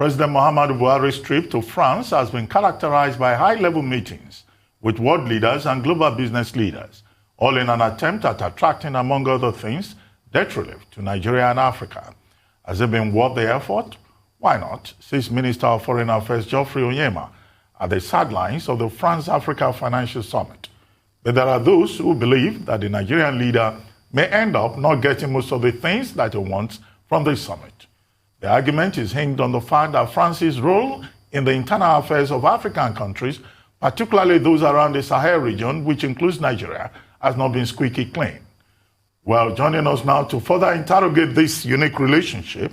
President Muhammadu Buhari's trip to France has been characterized by high-level meetings with world leaders and global business leaders, all in an attempt at attracting, among other things, debt relief to Nigeria and Africa. Has it been worth the effort? Why not? Says Minister of Foreign Affairs Geoffrey Onyema at the sidelines of the France-Africa Financial Summit. But there are those who believe that the Nigerian leader may end up not getting most of the things that he wants from this summit. The argument is hinged on the fact that France's role in the internal affairs of African countries, particularly those around the Sahel region, which includes Nigeria, has not been squeaky clean. Well, joining us now to further interrogate this unique relationship,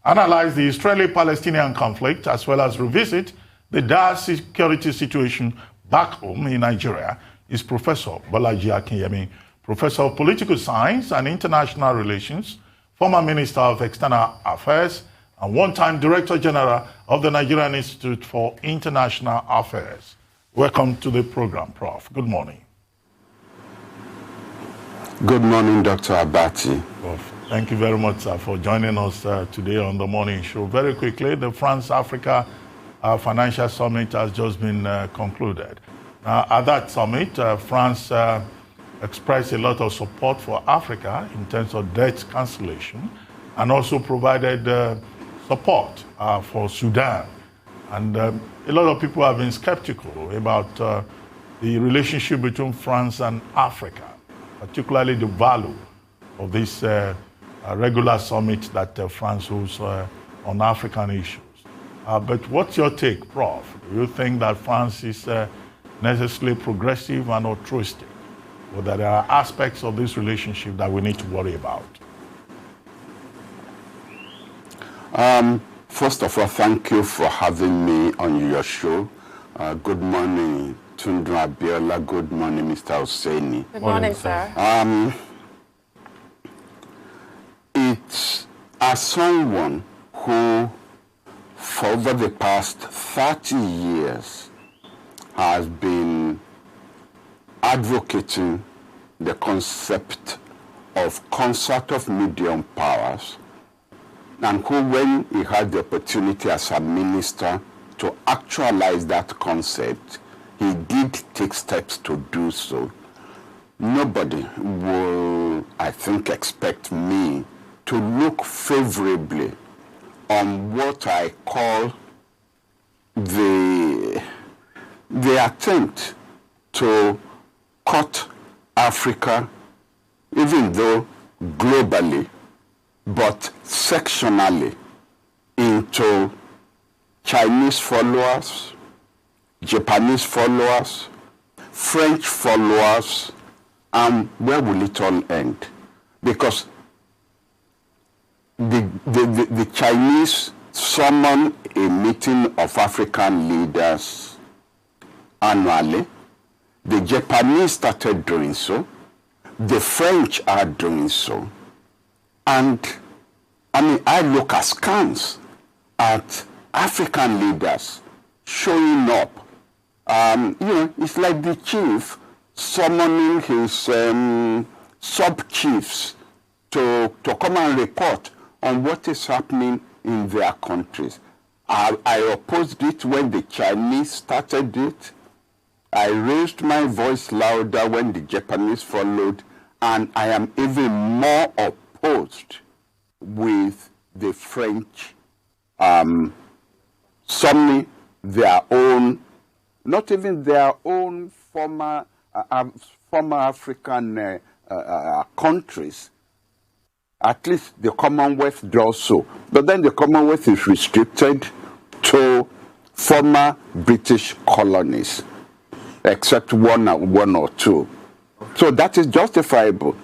analyze the Israeli-Palestinian conflict, as well as revisit the dire security situation back home in Nigeria, is Professor Bolaji Akinyele, Professor of Political Science and International Relations, former Minister of External Affairs, and one-time Director General of the Nigerian Institute for International Affairs. Welcome to the program, Prof. Good morning. Good morning, Dr. Abati. Prof, thank you very much, sir, for joining us today on the morning show. Very quickly, the France-Africa Financial Summit has just been concluded. At that summit, France expressed a lot of support for Africa in terms of debt cancellation, and also provided support for Sudan. And a lot of people have been skeptical about the relationship between France and Africa, particularly the value of this regular summit that France holds on African issues. But what's your take, Prof? Do you think that France is necessarily progressive and altruistic, or that there are aspects of this relationship that we need to worry about? First of all, thank you for having me on your show. Good morning, Tundra Abiola. Good morning, Mr. Hosseini. Good morning, sir. It's as someone who, for over the past 30 years, has been advocating the concept of concert of medium powers, and who, when he had the opportunity as a minister to actualize that concept, he did take steps to do so. Nobody will, I think, expect me to look favorably on what I call the attempt to cut Africa, even though globally, but sectionally, into Chinese followers, Japanese followers, French followers, and where will it all end? Because the Chinese summon a meeting of African leaders annually. The Japanese started doing so. The French are doing so. And I mean, I look askance at African leaders showing up. It's like the chief summoning his sub-chiefs to come and report on what is happening in their countries. I opposed it when the Chinese started it. I raised my voice louder when the Japanese followed, and I am even more opposed with the French summoning their own, not even their own former African countries. At least the Commonwealth does so. But then the Commonwealth is restricted to former British colonies, except one or two. So that is justifiable.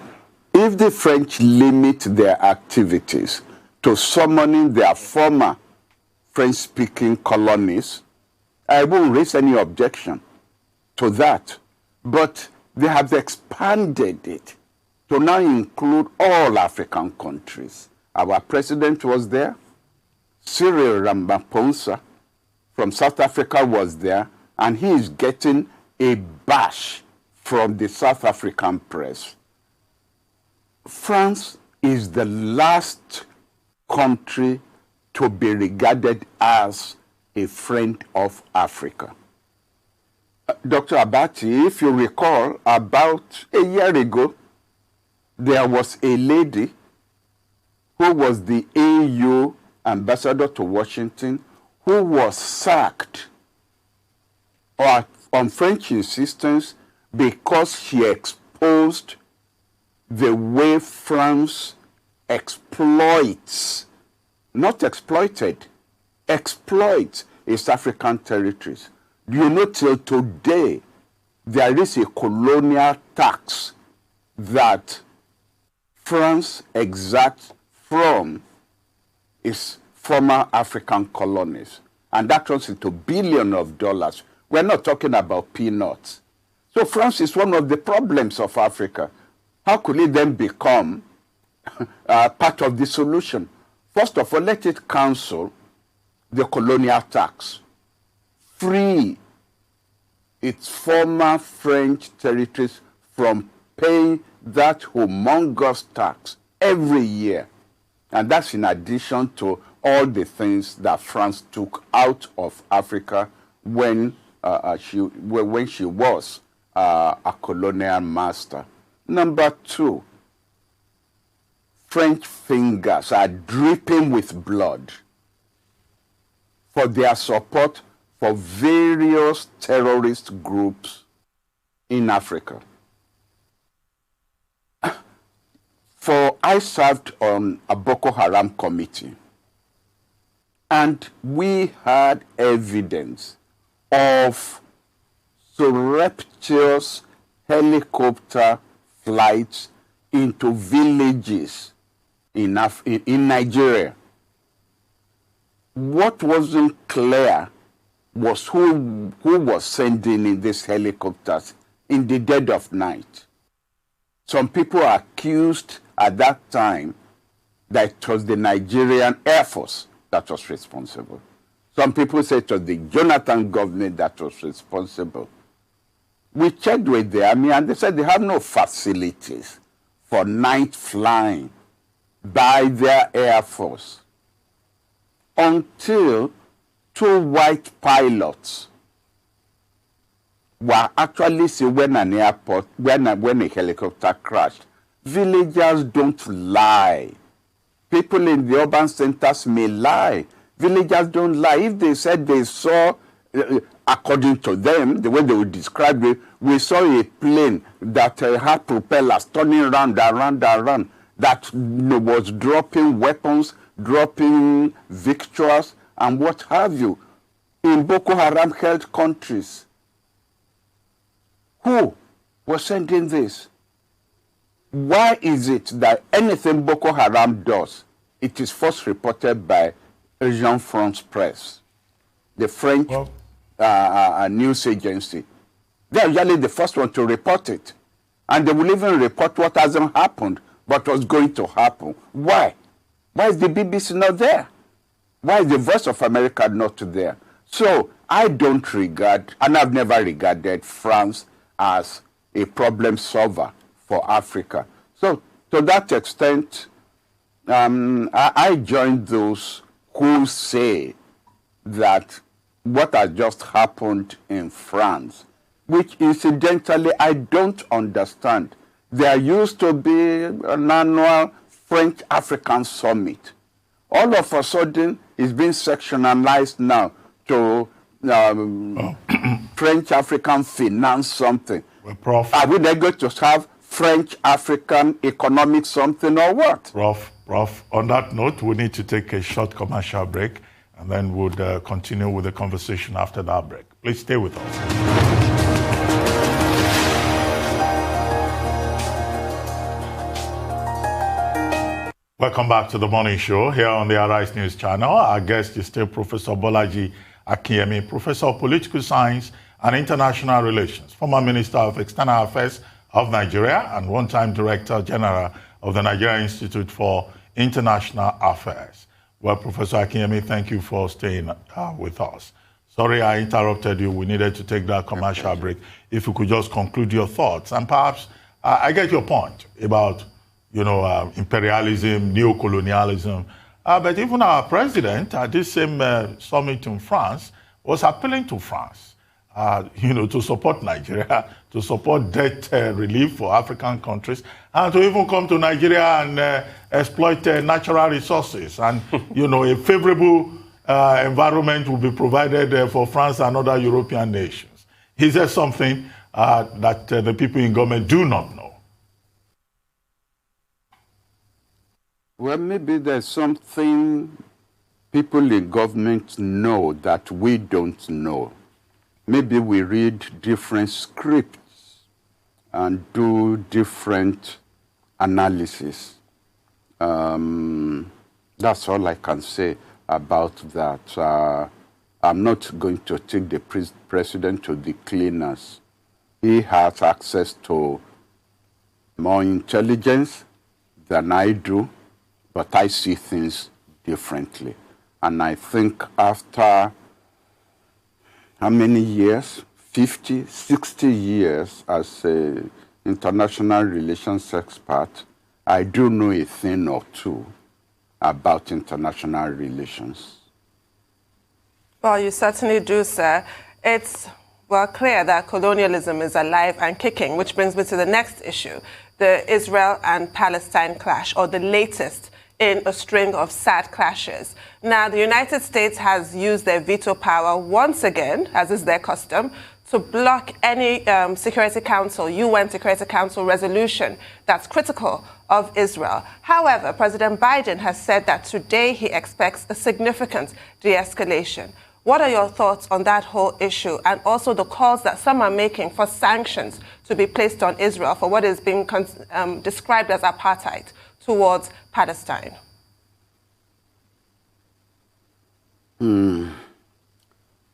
If the French limit their activities to summoning their former French-speaking colonies, I won't raise any objection to that. But they have expanded it to now include all African countries. Our president was there. Cyril Ramaphosa from South Africa was there, and he is getting a bash from the South African press. France is the last country to be regarded as a friend of Africa. Dr. Abati, if you recall, about a year ago, there was a lady who was the AU ambassador to Washington who was sacked on French insistence because she exposed the way France exploits, not exploited, exploits its African territories. Do you know till today there is a colonial tax that France exacts from its former African colonies? And that runs into billions of dollars. We're not talking about peanuts. So France is one of the problems of Africa. How could it then become part of the solution? First of all, let it cancel the colonial tax. Free its former French territories from paying that humongous tax every year. And that's in addition to all the things that France took out of Africa when she was a colonial master. Number two, French fingers are dripping with blood for their support for various terrorist groups in Africa. I served on a Boko Haram committee, and we had evidence of surreptitious helicopter flights into villages in Nigeria. What wasn't clear was who was sending in these helicopters in the dead of night. Some people accused at that time that it was the Nigerian Air Force that was responsible. Some people said it was the Jonathan government that was responsible. We checked with the army and they said they have no facilities for night flying by their Air Force until two white pilots were actually seen when a helicopter crashed. Villagers don't lie. People in the urban centers may lie. Villagers don't lie. If they said they saw, according to them, the way they would describe it, we saw a plane that had propellers turning around, that was dropping weapons, dropping victuals, and what have you, in Boko Haram held countries. Who was sending this? Why is it that anything Boko Haram does, it is first reported by Agence France Presse, the French news agency? They are usually the first one to report it. And they will even report what hasn't happened, but what's going to happen. Why? Why is the BBC not there? Why is the Voice of America not there? So I don't regard, and I've never regarded France as a problem solver for Africa. So to that extent, I join those who say that what has just happened in France, which incidentally I don't understand. There used to be an annual French-African summit. All of a sudden, it's been sectionalized now to French-African finance something. Well, Prof, are we then going to have French-African economic something or what? Prof, on that note, we need to take a short commercial break, and then we'll continue with the conversation after that break. Please stay with us. Welcome back to the morning show here on the Arise News channel. Our guest is still Professor Bolaji Akinyele, Professor of Political Science and International Relations, former Minister of External Affairs of Nigeria and one-time Director General of the Nigeria Institute for International Affairs. Well, Professor Akinyele, thank you for staying with us. Sorry I interrupted you. We needed to take that commercial break. If you could just conclude your thoughts. And perhaps I get your point about imperialism, neocolonialism, But even our president at this same summit in France was appealing to France, to support Nigeria, to support debt relief for African countries, and to even come to Nigeria and exploit natural resources. And, a favorable environment will be provided for France and other European nations. Is there something that the people in government do not know? Well, maybe there's something people in government know that we don't know. Maybe we read different scripts and do different analysis. That's all I can say about that. I'm not going to take the president to the cleaners. He has access to more intelligence than I do, but I see things differently. And I think after how many years? 50, 60 years as an international relations expert, I do know a thing or two about international relations. Well, you certainly do, sir. It's clear that colonialism is alive and kicking, which brings me to the next issue, the Israel and Palestine clash, or the latest in a string of sad clashes. Now, the United States has used their veto power once again, as is their custom, to block any Security Council, UN Security Council resolution that's critical of Israel. However, President Biden has said that today he expects a significant de-escalation. What are your thoughts on that whole issue, and also the calls that some are making for sanctions to be placed on Israel for what is being described as apartheid towards Palestine?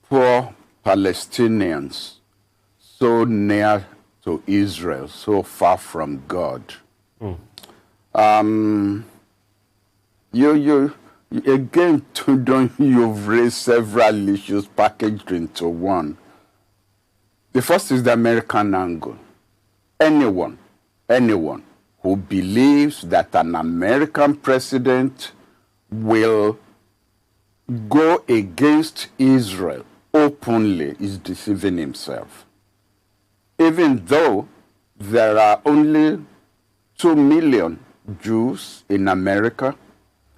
Poor Palestinians, so near to Israel, so far from God. Again, you've raised several issues packaged into one. The first is the American angle. Anyone who believes that an American president will go against Israel openly is deceiving himself. Even though there are only 2 million Jews in America,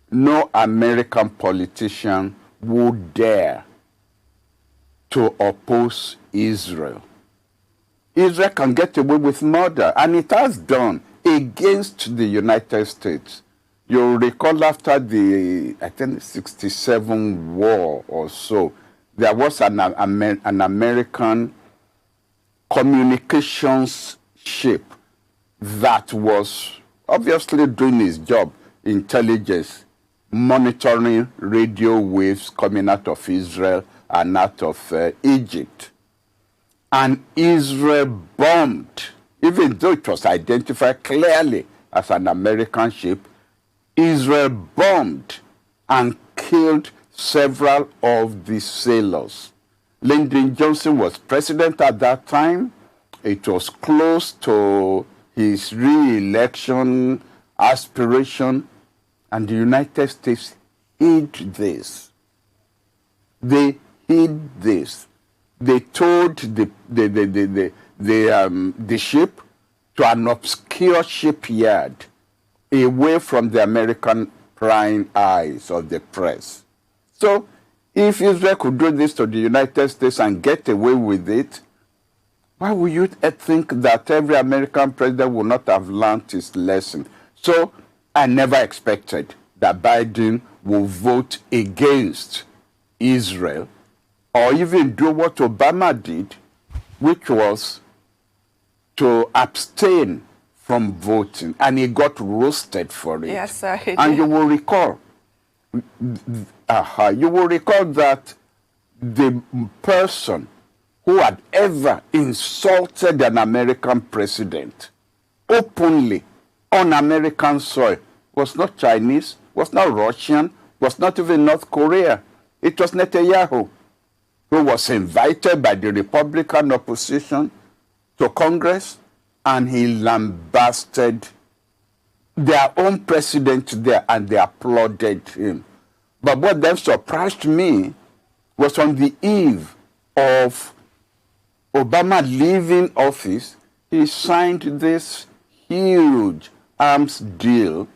no American politician would dare to oppose Israel. Israel can get away with murder, and it has done, against the United States. You'll recall after the, I think, 67 war or so, there was an American communications ship that was obviously doing its job, intelligence, monitoring radio waves coming out of Israel and out of Egypt. And Israel bombed, even though it was identified clearly as an American ship, Israel bombed and killed several of the sailors. Lyndon Johnson was president at that time. It was close to his re-election aspiration, and the United States hid this. They hid this. They towed the ship to an obscure shipyard away from the American prying eyes of the press. So, if Israel could do this to the United States and get away with it, why would you think that every American president would not have learned his lesson? So, I never expected that Biden will vote against Israel or even do what Obama did, which was to abstain from voting, and he got roasted for it. Yes, sir. And you will recall, that the person who had ever insulted an American president openly on American soil was not Chinese, was not Russian, was not even North Korea. It was Netanyahu, who was invited by the Republican opposition to Congress, and he lambasted their own president there, and they applauded him. But what then surprised me was on the eve of Obama leaving office, he signed this huge arms deal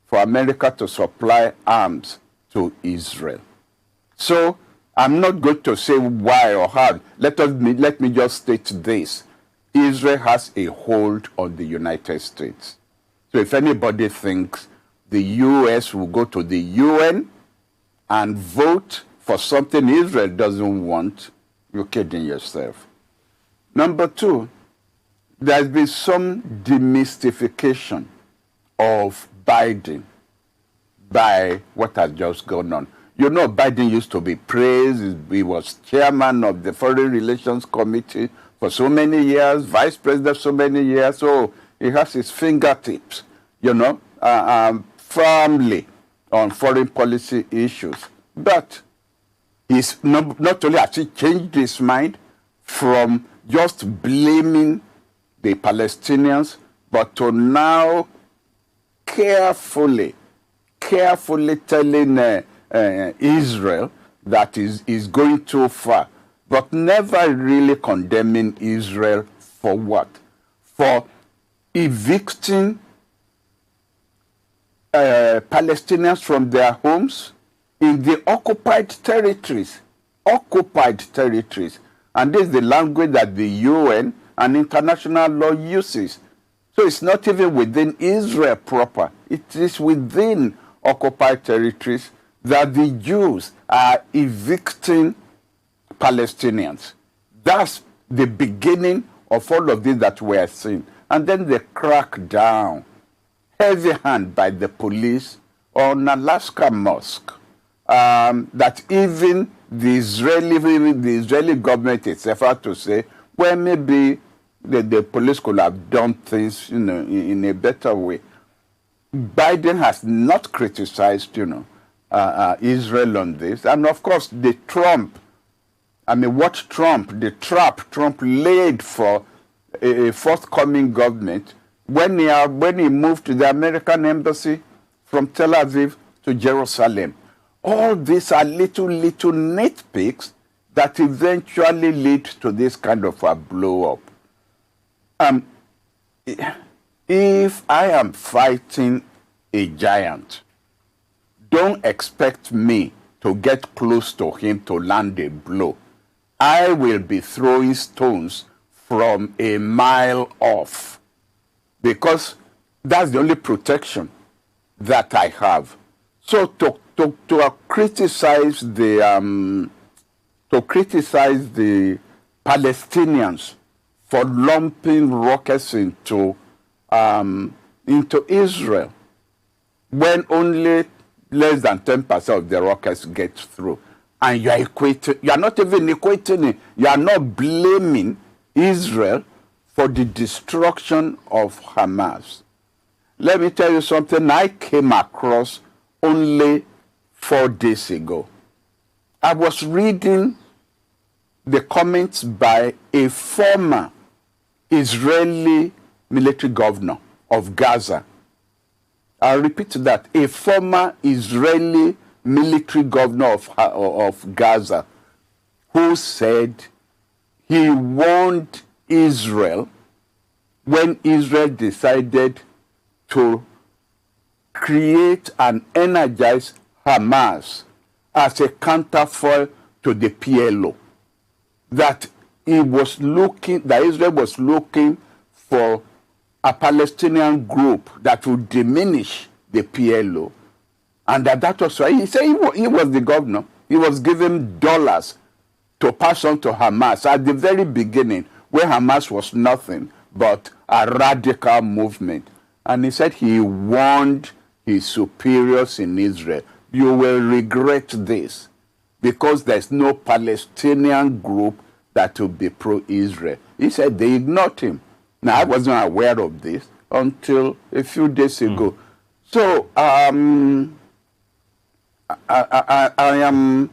for America to supply arms to Israel. So I'm not going to say why or how. Let me just state this. Israel has a hold on the United States. So if anybody thinks the U.S. will go to the UN and vote for something Israel doesn't want, you're kidding yourself. Number two, there's been some demystification of Biden by what has just gone on. You know, Biden used to be praised. He was chairman of the Foreign Relations Committee for so many years, vice president so many years. So he has his fingertips, you know, firmly on foreign policy issues. But he's not only has he changed his mind from just blaming the Palestinians, but to now carefully telling Israel that is going too far, but never really condemning Israel for what? For evicting Palestinians from their homes in the occupied territories. And this is the language that the UN and international law uses. So it's not even within Israel proper. It is within occupied territories that the Jews are evicting Palestinians. That's the beginning of all of this that we are seeing. And then they crack down, heavy hand by the police on Alaska Mosque, that even the Israeli government itself had to say, well, maybe the police could have done things, you know, in a better way. Biden has not criticized, you know, Israel on this. And of course, the trap Trump laid for a forthcoming government when he moved to the American embassy from Tel Aviv to Jerusalem. All these are little nitpicks that eventually lead to this kind of a blow up. If I am fighting a giant, don't expect me to get close to him to land a blow. I will be throwing stones from a mile off, because that's the only protection that I have. So to criticize the Palestinians for lumping rockets into Israel, when only less than 10% of the rockets get through, and you are not even equating it, you are not blaming Israel for the destruction of Hamas. Let me tell you something I came across only 4 days ago. I was reading the comments by a former Israeli military governor of Gaza. I'll repeat that. A former Israeli military governor of Gaza, who said he warned Israel when Israel decided to create and energize Hamas as a counterfoil to the PLO, that Israel was looking for a Palestinian group that would diminish the PLO, and that was why he said he was the governor. He was giving dollars to pass on to Hamas at the very beginning, where Hamas was nothing but a radical movement. And he said he warned his superiors in Israel, you will regret this, because there's no Palestinian group that will be pro-Israel. He said they ignored him. Now, I wasn't aware of this until a few days ago. So, I am,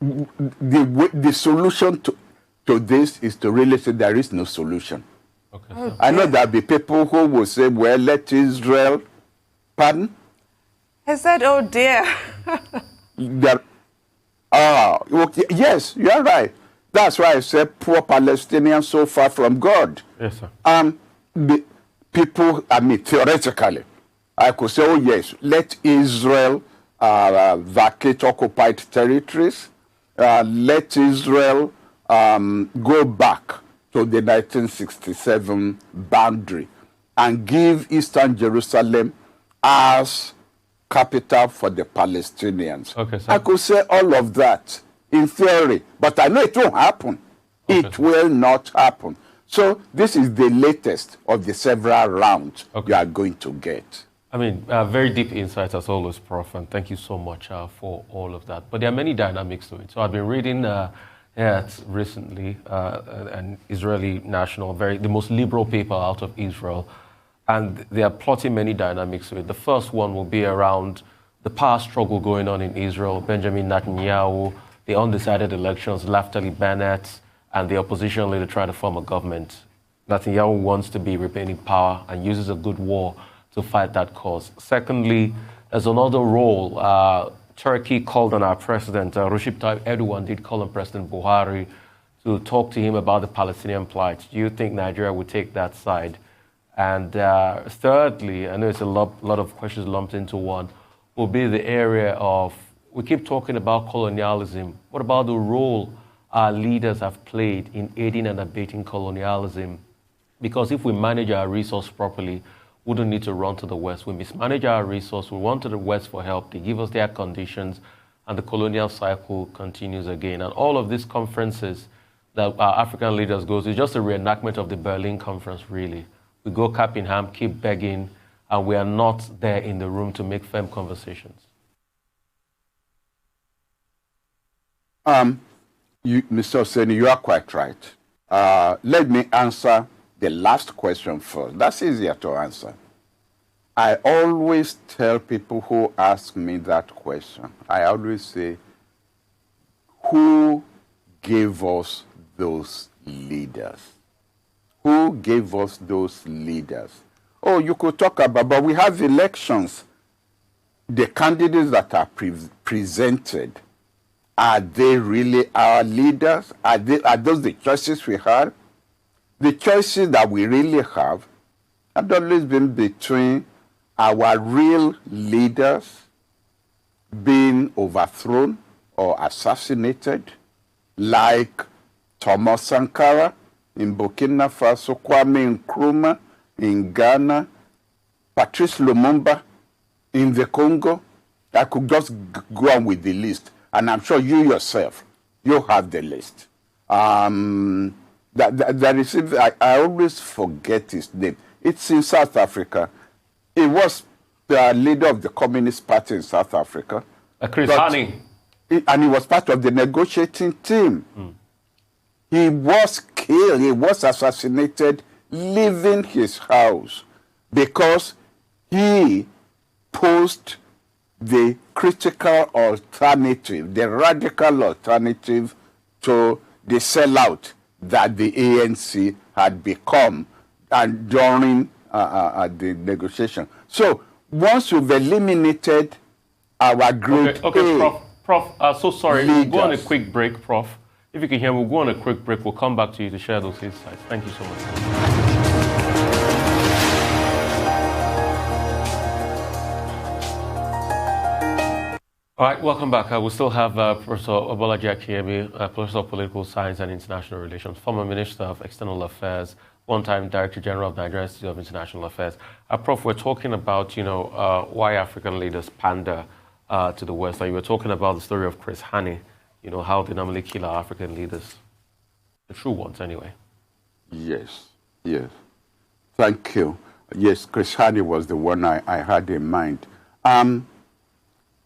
the solution to this is to really say there is no solution. Okay. I know there'll be people who will say, well, let Israel Pardon? He said, oh dear. Okay. Yes, you're right. That's why I said poor Palestinians so far from God. Yes, sir. The people, I mean, theoretically, I could say, oh yes, let Israel vacate occupied territories. Let Israel go back to the 1967 boundary and give Eastern Jerusalem as capital for the Palestinians. Okay, sir. I could say all of that in theory, but I know it won't happen. Okay, It will not happen. So this is the latest of the several rounds you are going to get. I mean, very deep insights as always, Prof, and thank you so much for all of that. But there are many dynamics to it. So I've been reading recently an Israeli national, the most liberal paper out of Israel, and they are plotting many dynamics to it. The first one will be around the power struggle going on in Israel, Benjamin Netanyahu, the undecided elections, Naftali Bennett, and the opposition leader trying to form a government. Netanyahu wants to be retaining power and uses a good war to fight that cause. Secondly, there's another role. Turkey called on our president, Recep Tayyip Erdogan did call on President Buhari to talk to him about the Palestinian plight. Do you think Nigeria would take that side? And thirdly, I know it's a lot of questions lumped into one, will be the area of, we keep talking about colonialism. What about the role our leaders have played in aiding and abating colonialism? Because if we manage our resource properly, we don't need to run to the West. We mismanage our resource, we run to the West for help, they give us their conditions, and the colonial cycle continues again. And all of these conferences that our African leaders go to is just a reenactment of the Berlin Conference, really. We go cap in hand, keep begging, and we are not there in the room to make firm conversations. Mr. Oseni, you are quite right. Let me answer the last question first. That's easier to answer. I always tell people who ask me that question, I always say, who gave us those leaders? Who gave us those leaders? Oh, you could talk about, but we have elections. The candidates that are presented, are they really our leaders? Are those the choices we had? The choices that we really have always been between our real leaders being overthrown or assassinated, like Thomas Sankara in Burkina Faso, Kwame Nkrumah in Ghana, Patrice Lumumba in the Congo. I could just go on with the list, and I'm sure you yourself, you have the list. I always forget his name. It's in South Africa. He was the leader of the Communist Party in South Africa. Chris Hani. And he was part of the negotiating team. He was killed, he was assassinated, leaving his house because he posed the critical alternative, the radical alternative to the sellout that the ANC had become and during the negotiation. So once you've eliminated our group Prof, so sorry, leaders. we'll go on a quick break, Prof. If you can hear me, we'll go on a quick break. We'll come back to you to share those insights. Thank you so much. All right, welcome back. We still have Professor Obolaji Akinyele, Professor of Political Science and International Relations, former Minister of External Affairs, one-time Director General of Nigerian Institute of International Affairs. Prof, we're talking about, why African leaders pander to the West. You were talking about the story of Chris Hani, how they normally kill our African leaders. The true ones, anyway. Yes. Thank you. Yes, Chris Hani was the one I had in mind.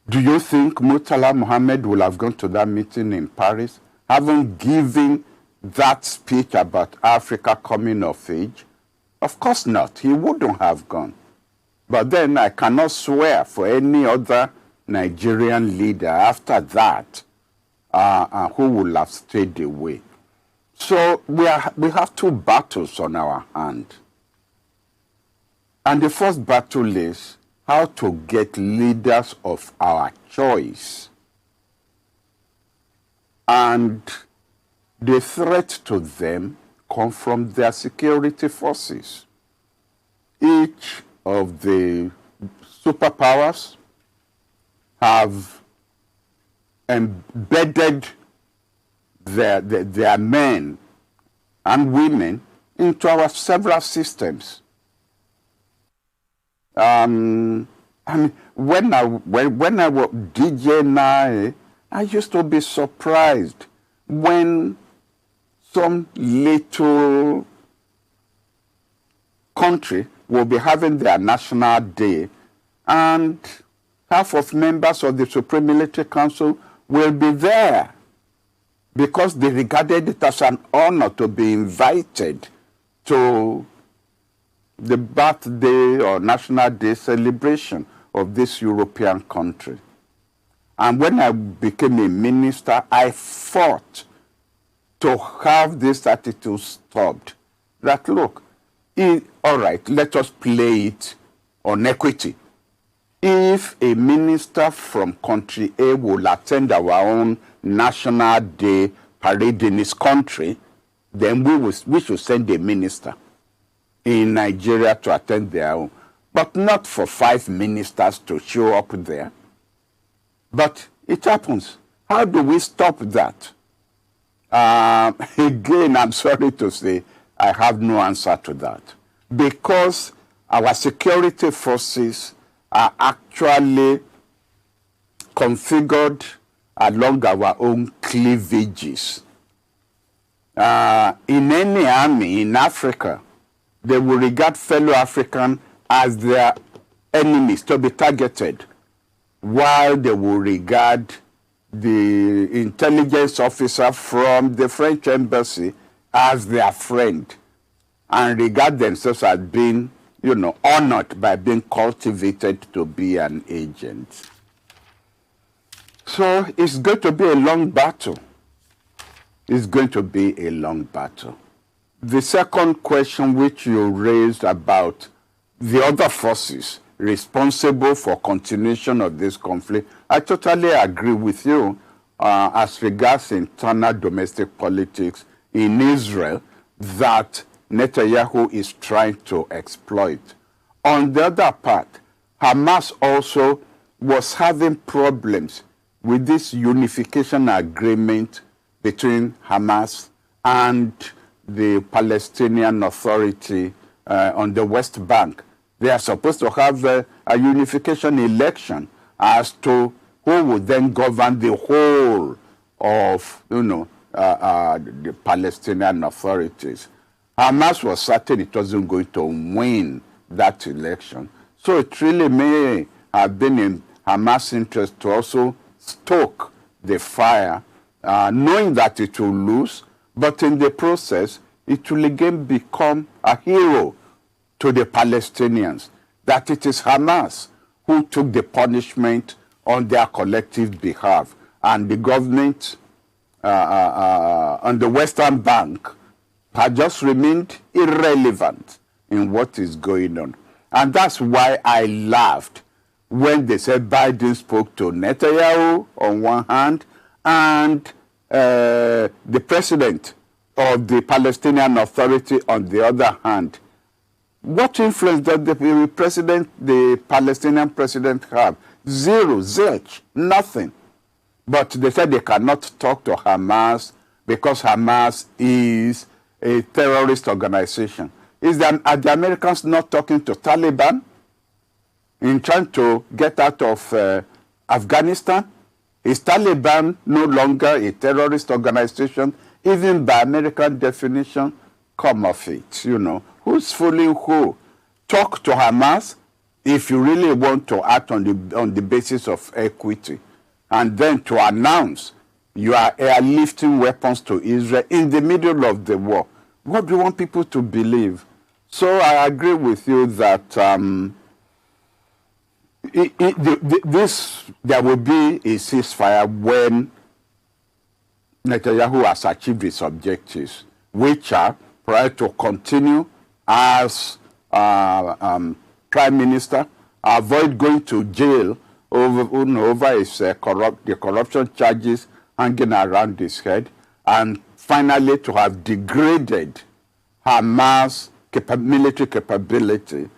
Do you think Murtala Mohammed will have gone to that meeting in Paris, having given that speech about Africa coming of age? Of course not. He wouldn't have gone. But then I cannot swear for any other Nigerian leader after that who will have stayed away. So we have two battles on our hand. And the first battle is how to get leaders of our choice. And the threat to them come from their security forces. Each of the superpowers have embedded their men and women into our several systems. I mean, when I was DJ Nye, I used to be surprised when some little country will be having their national day, and half of members of the Supreme Military Council will be there because they regarded it as an honor to be invited to the birthday or national day celebration of this European country. And when I became a minister, I fought to have this attitude stopped. That, look, all right, let us play it on equity. If a minister from country A will attend our own National Day parade in his country, then we should send a minister in Nigeria to attend their own. But not for 5 ministers to show up there. But it happens. How do we stop that? Again, I'm sorry to say, I have no answer to that. Because our security forces are actually configured along our own cleavages. In any army in Africa, they will regard fellow Africans as their enemies to be targeted, while they will regard the intelligence officer from the French embassy as their friend, and regard themselves as being, honored by being cultivated to be an agent. So it's going to be a long battle. It's going to be a long battle. The second question which you raised about the other forces responsible for continuation of this conflict, I totally agree with you as regards internal domestic politics in Israel that Netanyahu is trying to exploit. On the other part, Hamas also was having problems with this unification agreement between Hamas and the Palestinian Authority on the West Bank. They are supposed to have a unification election as to who would then govern the whole of, the Palestinian authorities. Hamas was certain it wasn't going to win that election. So it really may have been in Hamas' interest to also stoke the fire, knowing that it will lose, but in the process, it will again become a hero to the Palestinians, that it is Hamas who took the punishment on their collective behalf, and the government on the Western Bank had just remained irrelevant in what is going on. And that's why I laughed when they said Biden spoke to Netanyahu on one hand, and the president of the Palestinian Authority on the other hand. What influence does the Palestinian president have? Zero, zilch, nothing. But they said they cannot talk to Hamas because Hamas is a terrorist organization. Are the Americans not talking to Taliban in trying to get out of Afghanistan? Is Taliban no longer a terrorist organization, even by American definition? Come off it, Who's fooling who? Talk to Hamas if you really want to act on the basis of equity, and then to announce you are airlifting weapons to Israel in the middle of the war. What do you want people to believe? So I agree with you that there will be a ceasefire when Netanyahu has achieved his objectives, which are prior to continue as Prime Minister avoid going to jail over his the corruption charges hanging around his head, and finally to have degraded Hamas military capability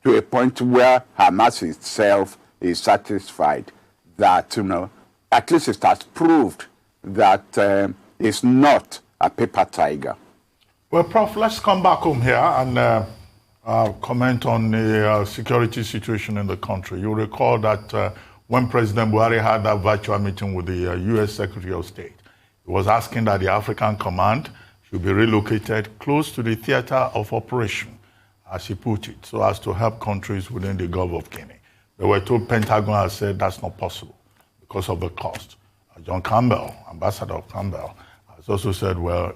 to a point where Hamas itself is satisfied that, at least it has proved that it's not a paper tiger. Well, Prof, let's come back home here and comment on the security situation in the country. You recall that when President Buhari had that virtual meeting with the U.S. Secretary of State, he was asking that the African Command should be relocated close to the theater of operation, as he put it, so as to help countries within the Gulf of Guinea. They were told Pentagon has said that's not possible because of the cost. John Campbell, Ambassador Campbell, has also said, well,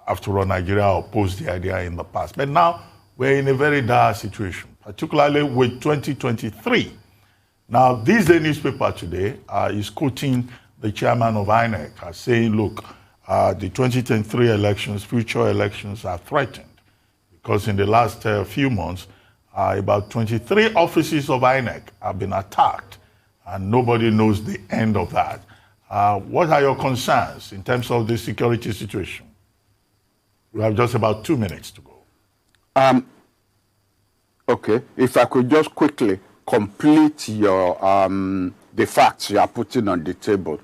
after all, Nigeria opposed the idea in the past. But now we're in a very dire situation, particularly with 2023. Now, this day newspaper today is quoting the chairman of INEC as saying, look, the 2023 elections, future elections are threatened because in the last few months, about 23 offices of INEC have been attacked and nobody knows the end of that. What are your concerns in terms of the security situation? We have just about 2 minutes to go. Okay, if I could just quickly complete your the facts you are putting on the table.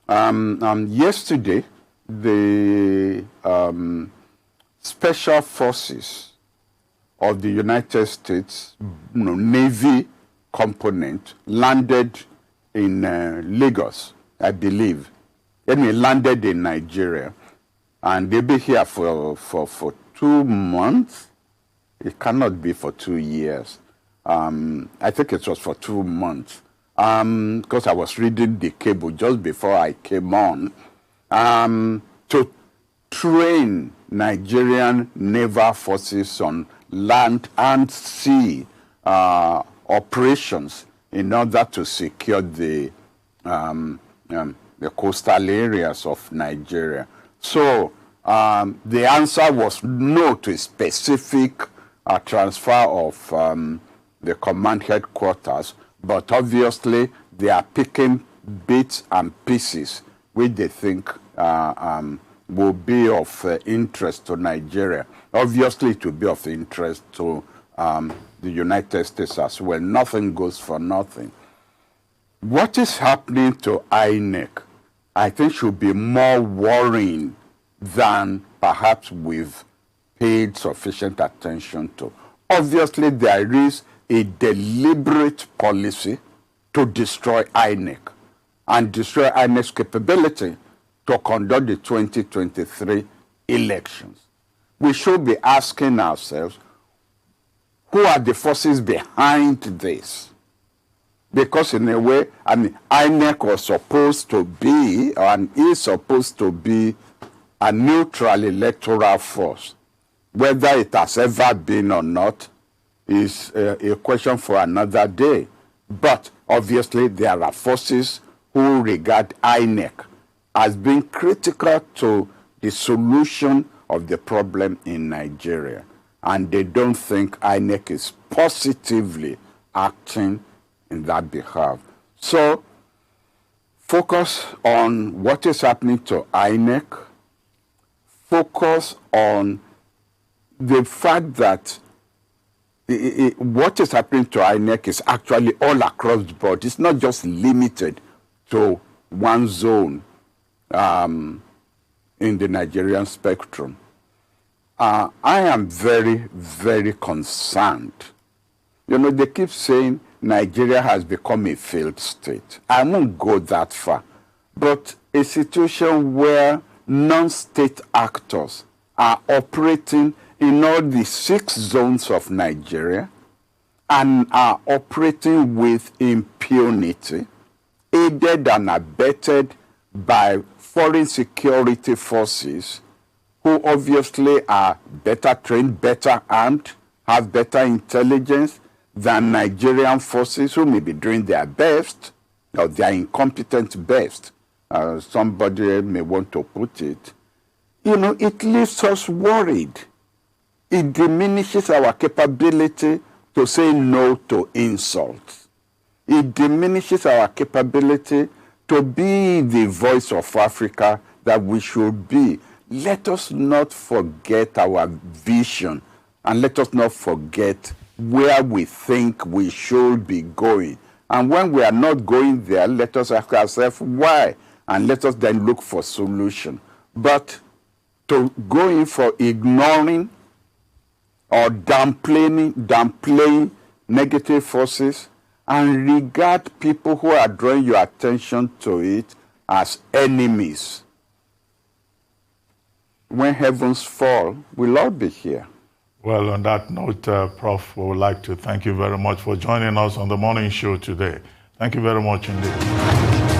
Yesterday, the special forces of the United States Navy component landed in Lagos, I believe. They landed in Nigeria, and they'll be here for 2 months. It cannot be for 2 years. I think it was for 2 months, because I was reading the cable just before I came on, to train Nigerian naval forces on land and sea operations in order to secure the coastal areas of Nigeria. So the answer was no to a specific transfer of the command headquarters, but obviously they are picking bits and pieces which they think will be of interest to Nigeria. Obviously, it will be of interest to the United States as well. Nothing goes for nothing. What is happening to INEC, I think, should be more worrying than perhaps we've paid sufficient attention to. Obviously, there is a deliberate policy to destroy INEC and destroy INEC's capability to conduct the 2023 elections. We should be asking ourselves, who are the forces behind this? Because in a way, INEC was supposed to be, and is supposed to be, a neutral electoral force. Whether it has ever been or not is a question for another day. But obviously, there are forces who regard INEC as being critical to the solution of the problem in Nigeria. And they don't think INEC is positively acting in that behalf. So, focus on what is happening to INEC. Focus on the fact that what is happening to INEC is actually all across the board. It's not just limited to one zone in the Nigerian spectrum. I am very, very concerned. They keep saying Nigeria has become a failed state. I won't go that far. But a situation where non-state actors are operating in all the 6 zones of Nigeria and are operating with impunity, aided and abetted by foreign security forces who obviously are better trained, better armed, have better intelligence than Nigerian forces who may be doing their best, or their incompetent best, somebody may want to put it. It leaves us worried. It diminishes our capability to say no to insults. It diminishes our capability to be the voice of Africa that we should be. Let us not forget our vision, and let us not forget where we think we should be going. And when we are not going there, let us ask ourselves why, and let us then look for solution. But to go in for ignoring or downplaying negative forces and regard people who are drawing your attention to it as enemies. When heavens fall, we'll all be here. Well, on that note, Prof, we would like to thank you very much for joining us on the morning show today. Thank you very much indeed.